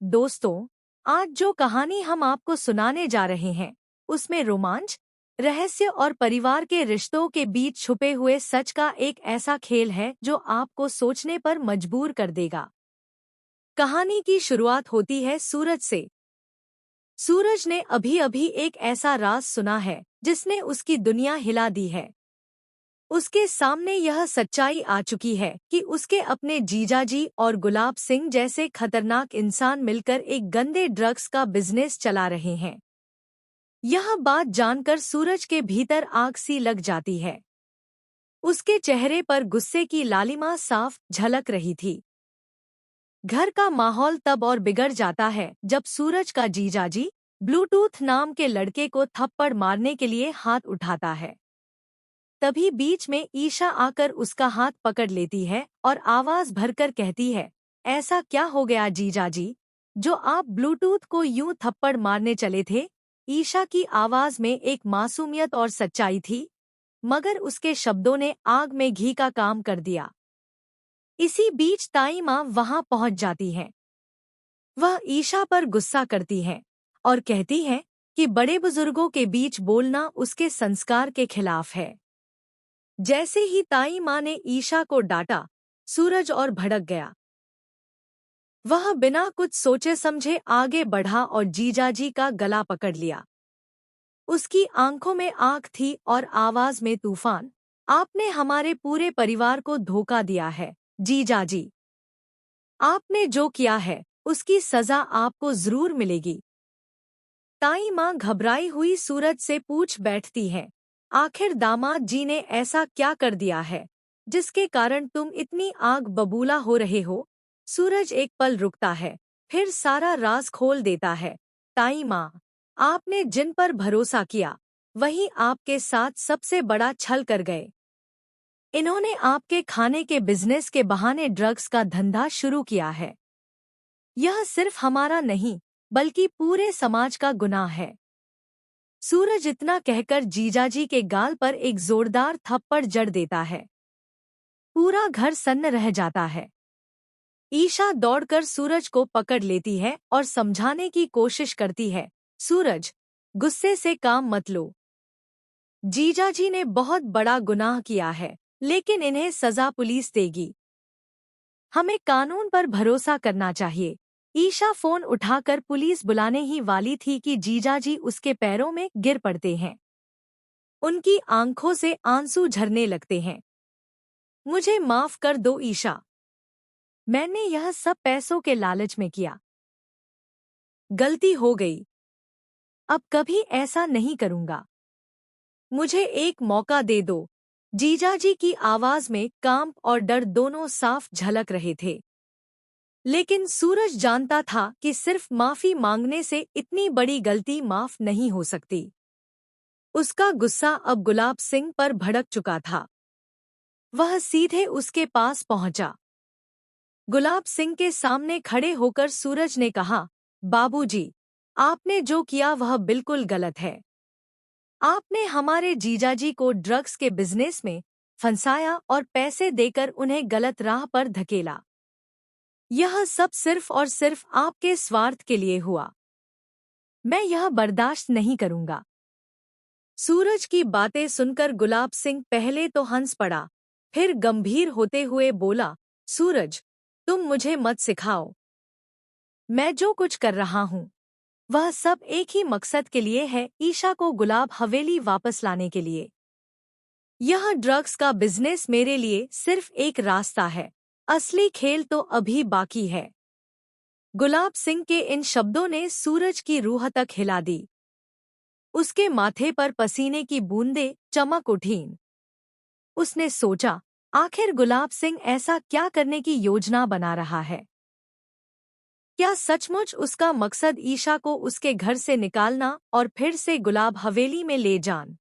दोस्तों, आज जो कहानी हम आपको सुनाने जा रहे हैं, उसमें रोमांच, रहस्य और परिवार के रिश्तों के बीच छुपे हुए सच का एक ऐसा खेल है जो आपको सोचने पर मजबूर कर देगा। कहानी की शुरुआत होती है सूरज से। सूरज ने अभी-अभी एक ऐसा राज सुना है जिसने उसकी दुनिया हिला दी है। उसके सामने यह सच्चाई आ चुकी है कि उसके अपने जीजाजी और गुलाब सिंह जैसे खतरनाक इंसान मिलकर एक गंदे ड्रग्स का बिजनेस चला रहे हैं। यह बात जानकर सूरज के भीतर आग सी लग जाती है। उसके चेहरे पर गुस्से की लालिमा साफ झलक रही थी। घर का माहौल तब और बिगड़ जाता है जब सूरज का जीजाजी ब्लूटूथ नाम के लड़के को थप्पड़ मारने के लिए हाथ उठाता है। तभी बीच में ईशा आकर उसका हाथ पकड़ लेती है और आवाज भरकर कहती है, ऐसा क्या हो गया जीजाजी, जो आप ब्लूटूथ को यूं थप्पड़ मारने चले थे? ईशा की आवाज में एक मासूमियत और सच्चाई थी, मगर उसके शब्दों ने आग में घी का काम कर दिया। इसी बीच ताई माँ वहां पहुंच जाती है। वह ईशा पर गुस्सा करती है और कहती है कि बड़े बुजुर्गों के बीच बोलना उसके संस्कार के खिलाफ है। जैसे ही ताई माँ ने ईशा को डांटा, सूरज और भड़क गया। वह बिना कुछ सोचे समझे आगे बढ़ा और जीजाजी का गला पकड़ लिया। उसकी आंखों में आग थी और आवाज में तूफान। आपने हमारे पूरे परिवार को धोखा दिया है, जीजाजी। आपने जो किया है, उसकी सजा आपको जरूर मिलेगी। ताई माँ घबराई हुई सूरज से पूछ बैठती है, आखिर दामाद जी ने ऐसा क्या कर दिया है जिसके कारण तुम इतनी आग बबूला हो रहे हो? सूरज एक पल रुकता है, फिर सारा राज खोल देता है। ताई माँ, आपने जिन पर भरोसा किया, वही आपके साथ सबसे बड़ा छल कर गए। इन्होंने आपके खाने के बिजनेस के बहाने ड्रग्स का धंधा शुरू किया है। यह सिर्फ हमारा नहीं, बल्कि पूरे समाज का गुनाह है। सूरज इतना कहकर जीजाजी के गाल पर एक जोरदार थप्पड़ जड़ देता है। पूरा घर सन्न रह जाता है। ईशा दौड़कर सूरज को पकड़ लेती है और समझाने की कोशिश करती है, सूरज, गुस्से से काम मत लो। जीजाजी ने बहुत बड़ा गुनाह किया है, लेकिन इन्हें सजा पुलिस देगी। हमें कानून पर भरोसा करना चाहिए। ईशा फोन उठाकर पुलिस बुलाने ही वाली थी कि जीजाजी उसके पैरों में गिर पड़ते हैं। उनकी आंखों से आंसू झरने लगते हैं। मुझे माफ कर दो ईशा। मैंने यह सब पैसों के लालच में किया। गलती हो गई। अब कभी ऐसा नहीं करूंगा। मुझे एक मौका दे दो। जीजाजी की आवाज में काम और डर दोनों साफ झलक रहे थे। लेकिन सूरज जानता था कि सिर्फ माफी मांगने से इतनी बड़ी गलती माफ नहीं हो सकती। उसका गुस्सा अब गुलाब सिंह पर भड़क चुका था। वह सीधे उसके पास पहुंचा। गुलाब सिंह के सामने खड़े होकर सूरज ने कहा, बाबूजी, आपने जो किया वह बिल्कुल गलत है। आपने हमारे जीजाजी को ड्रग्स के बिजनेस में फंसाया और पैसे देकर उन्हें गलत राह पर धकेला। यह सब सिर्फ और सिर्फ आपके स्वार्थ के लिए हुआ। मैं यह बर्दाश्त नहीं करूंगा। सूरज की बातें सुनकर गुलाब सिंह पहले तो हंस पड़ा, फिर गंभीर होते हुए बोला, सूरज, तुम मुझे मत सिखाओ। मैं जो कुछ कर रहा हूँ, वह सब एक ही मकसद के लिए है, ईशा को गुलाब हवेली वापस लाने के लिए। यह ड्रग्स का बिजनेस मेरे लिए सिर्फ एक रास्ता है, असली खेल तो अभी बाकी है। गुलाब सिंह के इन शब्दों ने सूरज की रूह तक हिला दी। उसके माथे पर पसीने की बूंदें चमक उठीं। उसने सोचा, आखिर गुलाब सिंह ऐसा क्या करने की योजना बना रहा है? क्या सचमुच उसका मकसद ईशा को उसके घर से निकालना और फिर से गुलाब हवेली में ले जाना?